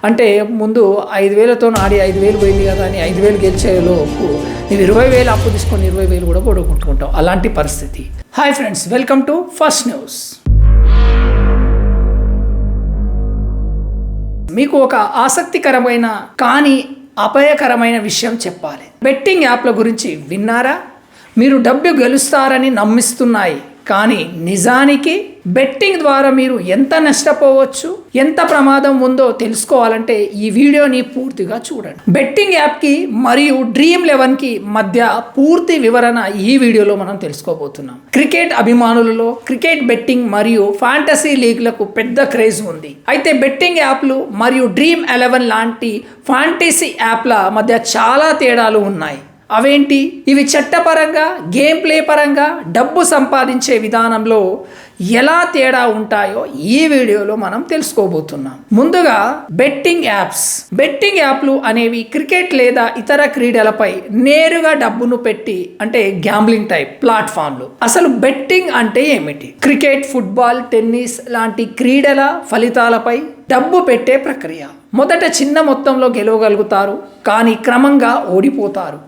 అంటే ముందు 5,000తో ఆడి 5,000 పోయింది కదా అని 5,000 గెలిచేలోపు నువ్వు 20,000 అప్పు తీసుకొని 20,000 కూడా పొడుకుంటుకుంటావు. అలాంటి పరిస్థితి. Hi friends, welcome to first news. మీకు ఒక ఆసక్తికరమైన కానీ అపాయకరమైన విషయం చెప్పాలి. బెట్టింగ్ యాప్ల గురించి విన్నారా? మీరు డబ్బు గెలుస్తారని నమ్మిస్తున్నాయి, కానీ నిజానికి బెట్టింగ్ ద్వారా మీరు ఎంత నష్టపోవచ్చు, ఎంత ప్రమాదం ఉందో తెలుసుకోవాలంటే ఈ వీడియోని పూర్తిగా చూడండి. బెట్టింగ్ యాప్కి మరియు డ్రీమ్11కి మధ్య పూర్తి వివరణ ఈ వీడియోలో మనం తెలుసుకోబోతున్నాం. క్రికెట్ అభిమానులలో క్రికెట్ బెట్టింగ్ మరియు ఫ్యాంటసీ లీగ్లకు పెద్ద క్రేజ్ ఉంది. అయితే బెట్టింగ్ యాప్లు మరియు డ్రీమ్11 లాంటి ఫ్యాంటసీ యాప్ల మధ్య చాలా తేడాలు ఉన్నాయి. అవేంటి? ఇవి చట్టపరంగా, గేమ్ ప్లే పరంగా, డబ్బు సంపాదించే విధానంలో ఎలా తేడా ఉంటాయో ఈ వీడియోలో మనం తెలుసుకోబోతున్నాం. ముందుగా బెట్టింగ్ యాప్స్. బెట్టింగ్ యాప్లు అనేవి క్రికెట్ లేదా ఇతర క్రీడలపై నేరుగా డబ్బును పెట్టి, అంటే గ్యాంబ్లింగ్ టైప్ ప్లాట్ఫామ్లు. అసలు బెట్టింగ్ అంటే ఏమిటి? క్రికెట్, ఫుట్బాల్, టెన్నిస్ లాంటి క్రీడల ఫలితాలపై డబ్బు పెట్టే ప్రక్రియ. మొదట చిన్న మొత్తంలో గెలవగలుగుతారు, కానీ క్రమంగా ఓడిపోతారు.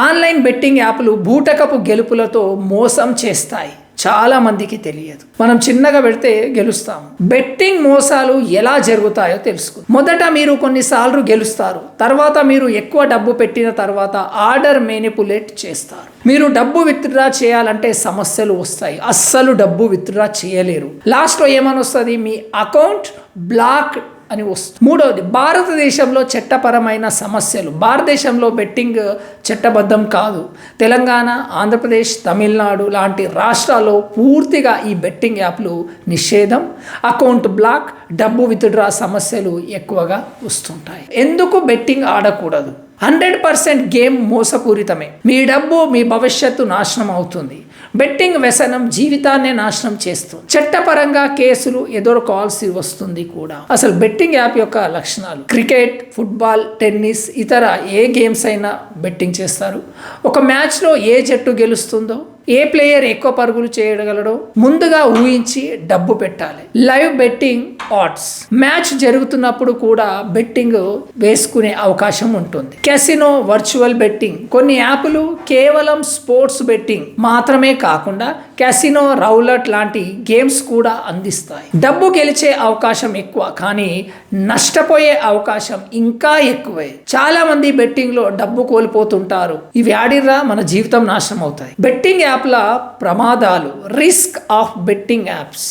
ఆన్లైన్ బెట్టింగ్ యాప్లు బూటకపు గెలుపులతో మోసం చేస్తాయి. చాలా మందికి తెలియదు. మనం చిన్నగా పెడితే గెలుస్తాము. బెట్టింగ్ మోసాలు ఎలా జరుగుతాయో తెలుసుకుందాం. మొదట మీరు కొన్నిసార్లు గెలుస్తారు, తర్వాత మీరు ఎక్కువ డబ్బు పెట్టిన తర్వాత ఆర్డర్ మేనిపులేట్ చేస్తారు. మీరు డబ్బు విత్డ్రా చేయాలంటే సమస్యలు వస్తాయి. అస్సలు డబ్బు విత్డ్రా చేయలేరు. లాస్ట్లో ఏమని వస్తుంది? మీ అకౌంట్ బ్లాక్ అని వస్తుంది. మూడవది, భారతదేశంలో చట్టపరమైన సమస్యలు. భారతదేశంలో బెట్టింగ్ చట్టబద్ధం కాదు. తెలంగాణ, ఆంధ్రప్రదేశ్, తమిళనాడు లాంటి రాష్ట్రాల్లో పూర్తిగా ఈ బెట్టింగ్ యాప్లు నిషేధం. అకౌంట్ బ్లాక్, డబ్బు విత్డ్రా సమస్యలు ఎక్కువగా వస్తుంటాయి. ఎందుకు బెట్టింగ్ ఆడకూడదు? 100% గేమ్ మోసపూరితమే. మీ డబ్బు, మీ భవిష్యత్తు నాశనం అవుతుంది. బెట్టింగ్ వ్యసనం జీవితాన్నే నాశనం చేస్తుంది. చట్టపరంగా కేసులు ఎదుర్కోవాల్సి వస్తుంది కూడా. అసలు బెట్టింగ్ యాప్ యొక్క లక్షణాలు. క్రికెట్, ఫుట్బాల్, టెన్నిస్, ఇతర ఏ గేమ్స్ అయినా బెట్టింగ్ చేస్తారు. ఒక మ్యాచ్లో ఏ జట్టు గెలుస్తుందో, ఏ ప్లేయర్ ఎక్కువ పరుగులు చేయగలడో ముందుగా ఊహించి డబ్బు పెట్టాలి. Live betting odds. మ్యాచ్ జరుగుతున్నప్పుడు కూడా బెట్టింగ్ వేసుకునే అవకాశం ఉంటుంది. Casino, virtual betting. కొన్ని యాప్లు కేవలం స్పోర్ట్స్ బెట్టింగ్ మాత్రమే కాకుండా కెసినో, రౌలట్ లాంటి గేమ్స్ కూడా అందిస్తాయి. డబ్బు గెలిచే అవకాశం ఎక్కువ, కానీ నష్టపోయే అవకాశం ఇంకా ఎక్కువే. చాలా మంది బెట్టింగ్ లో డబ్బు కోల్పోతుంటారు. ఇవి ఆడిరా మన జీవితం నాశనం అవుతాయి. బెట్టింగ్ యాప్ల ప్రమాదాలు. Risk of betting apps.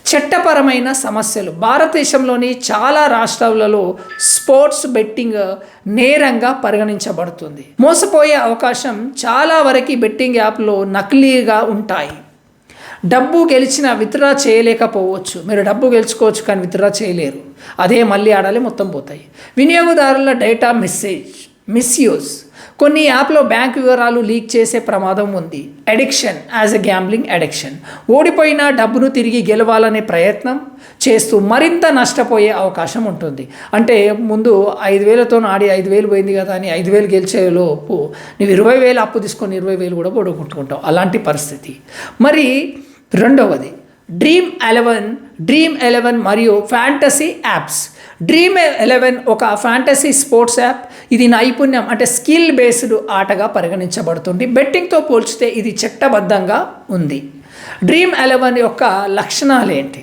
చట్టపరమైన సమస్యలు. భారతదేశంలోని చాలా రాష్ట్రాలలో స్పోర్ట్స్ బెట్టింగ్ నేరంగా పరిగణించబడుతుంది. మోసపోయే అవకాశం. చాలా వరకు బెట్టింగ్ యాప్లో నకిలీగా ఉంటాయి. డబ్బు గెలిచిన విత్డ్రా చేయలేకపోవచ్చు. మీరు డబ్బు గెలుచుకోవచ్చు, కానీ విత్డ్రా చేయలేరు. అదే మళ్ళీ ఆడాలి, మొత్తం పోతాయి. వినియోగదారుల డేటా మిస్యూజ్. కొన్ని యాప్లో బ్యాంక్ వివరాలు లీక్ చేసే ప్రమాదం ఉంది. Addiction as a gambling addiction. ఓడిపోయిన డబ్బును తిరిగి గెలవాలనే ప్రయత్నం చేస్తూ మరింత నష్టపోయే అవకాశం ఉంటుంది. అంటే ముందు 5,000తో ఆడి 5,000 పోయింది కదా అని 5,000 గెలిచేలోపు నువ్వు 20,000 అప్పు తీసుకొని 20,000 కూడా పొడుకుంటుకుంటావు. అలాంటి పరిస్థితి. మరి రెండవది డ్రీమ్11 మరియు ఫ్యాంటసీ యాప్స్. డ్రీమ్11 ఒక ఫ్యాంటసీ స్పోర్ట్స్ యాప్. ఇది నైపుణ్యం, అంటే స్కిల్ బేస్డ్ ఆటగా పరిగణించబడుతుంది. బెట్టింగ్తో పోల్చితే ఇది చట్టబద్ధంగా ఉంది. డ్రీమ్11 యొక్క లక్షణాలు ఏంటి?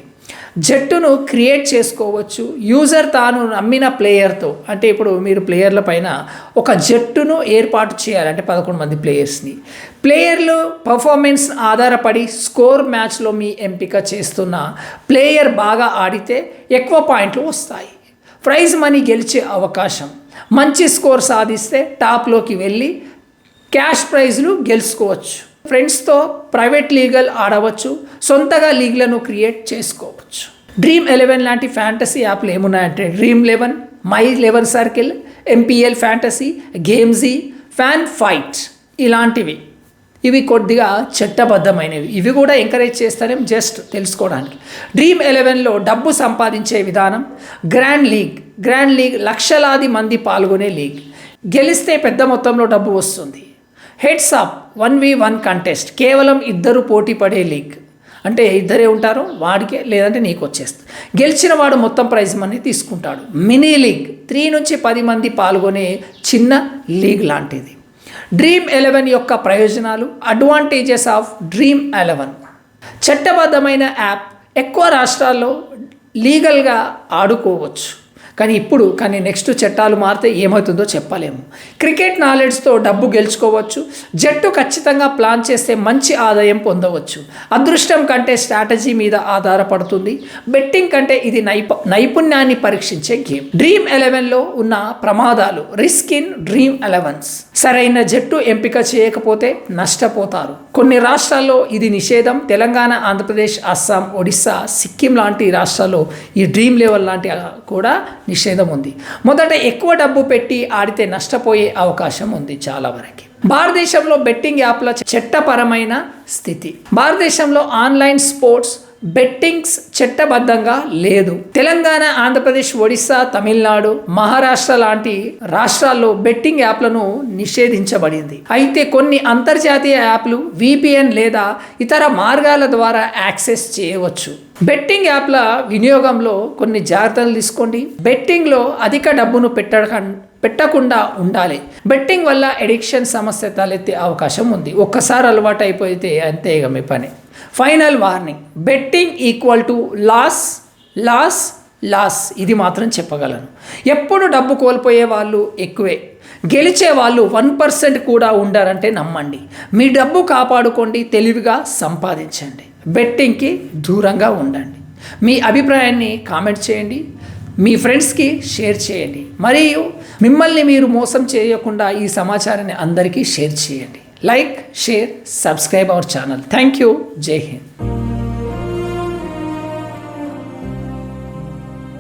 జట్టును క్రియేట్ చేసుకోవచ్చు. యూజర్ తాను నమ్మిన ప్లేయర్తో, అంటే ఇప్పుడు మీరు ప్లేయర్ల పైన ఒక జట్టును ఏర్పాటు చేయాలంటే 11 మంది ప్లేయర్స్ని. ప్లేయర్లు పర్ఫార్మెన్స్ ఆధారపడి స్కోర్ మ్యాచ్లో మీ ఎంపిక చేస్తున్న ప్లేయర్ బాగా ఆడితే ఎక్కువ పాయింట్లు వస్తాయి. ప్రైజ్ మనీ గెలిచే అవకాశం. మంచి స్కోర్ సాధిస్తే టాప్లోకి వెళ్ళి క్యాష్ ప్రైజ్లు గెలుచుకోవచ్చు. ఫ్రెండ్స్తో ప్రైవేట్ లీగల్ ఆడవచ్చు. సొంతగా లీగ్లను క్రియేట్ చేసుకోవచ్చు. డ్రీమ్11 లాంటి ఫ్యాంటసీ యాప్లు ఏమున్నాయంటే Dream Eleven, My11 circle, MPL fantasy, Gamezy, fan fight ఇలాంటివి. ఇవి కొద్దిగా చట్టబద్ధమైనవి. ఇవి కూడా ఎంకరేజ్ చేస్తారే జస్ట్ తెలుసుకోవడానికి. డ్రీమ్11లో డబ్బు సంపాదించే విధానం. గ్రాండ్ లీగ్ లక్షలాది మంది పాల్గొనే లీగ్. గెలిస్తే పెద్ద మొత్తంలో డబ్బు వస్తుంది. Heads up 1v1 contest. కేవలం 2 పోటీ పడే లీగ్. అంటే ఇద్దరే ఉంటారు, వాడికే లేదంటే నీకు వచ్చేస్తుంది. గెలిచిన వాడు మొత్తం ప్రైజ్ మనీ తీసుకుంటాడు. మినీ లీగ్ 3 నుంచి 10 మంది పాల్గొనే చిన్న లీగ్ లాంటిది. డ్రీమ్ 11 యొక్క ప్రయోజనాలు. Advantages of dream 11. చట్టబద్ధమైన యాప్. ఎక్కువ రాష్ట్రాల్లో లీగల్గా ఆడుకోవచ్చు. కానీ నెక్స్ట్ చట్టాలు మారితే ఏమవుతుందో చెప్పలేము. క్రికెట్ నాలెడ్జ్తో డబ్బు గెలుచుకోవచ్చు. జట్టు ఖచ్చితంగా ప్లాన్ చేస్తే మంచి ఆదాయం పొందవచ్చు. అదృష్టం కంటే స్ట్రాటజీ మీద ఆధారపడుతుంది. బెట్టింగ్ కంటే ఇది నైపుణ్యాన్ని పరీక్షించే గేమ్. డ్రీమ్ 11లో ఉన్న ప్రమాదాలు. Risk in dream 11. సరైన జట్టు ఎంపిక చేయకపోతే నష్టపోతారు. కొన్ని రాష్ట్రాల్లో ఇది నిషేధం. తెలంగాణ, ఆంధ్రప్రదేశ్, అస్సాం, ఒడిస్సా, సిక్కిం లాంటి రాష్ట్రాల్లో ఈ డ్రీమ్ లెవెల్ లాంటి కూడా నిషేధం ఉంది. మొదట ఎక్కువ డబ్బు పెట్టి ఆడితే నష్టపోయే అవకాశం ఉంది చాలా వరకు. భారతదేశంలో బెట్టింగ్ యాప్ల చట్టపరమైన స్థితి. భారతదేశంలో ఆన్లైన్ స్పోర్ట్స్ బెట్టింగ్స్ చట్టబద్ధంగా లేదు. తెలంగాణ, ఆంధ్రప్రదేశ్, ఒడిస్సా, తమిళనాడు, మహారాష్ట్ర లాంటి రాష్ట్రాల్లో బెట్టింగ్ యాప్లను నిషేధించబడింది. అయితే కొన్ని అంతర్జాతీయ యాప్లు విపిఎన్ లేదా ఇతర మార్గాల ద్వారా యాక్సెస్ చేయవచ్చు. బెట్టింగ్ యాప్ల వినియోగంలో కొన్ని జాగ్రత్తలు తీసుకోండి. బెట్టింగ్లో అధిక డబ్బును పెట్టకుండా ఉండాలి. బెట్టింగ్ వల్ల ఎడిక్షన్ సమస్య తలెత్తే అవకాశం ఉంది. ఒక్కసారి అలవాటు అయిపోతే అంతే ఇక మీ పని. Final warning. Betting equal to loss. ఇది మాత్రం చెప్పగలను. ఎప్పుడు డబ్బు కోల్పోయే వాళ్ళు ఎక్కువే, గెలిచే వాళ్ళు 1% కూడా ఉండారంటే నమ్మండి. మీ డబ్బు కాపాడుకోండి, తెలివిగా సంపాదించండి. బెట్టింగ్కి దూరంగా ఉండండి. మీ అభిప్రాయాన్ని కామెంట్ చేయండి, మీ ఫ్రెండ్స్కి షేర్ చేయండి. మరియు మిమ్మల్ని మీరు మోసం చేయకుండా ఈ సమాచారాన్ని అందరికీ షేర్ చేయండి. Like, share, subscribe our channel. Thank you. జై హింద్.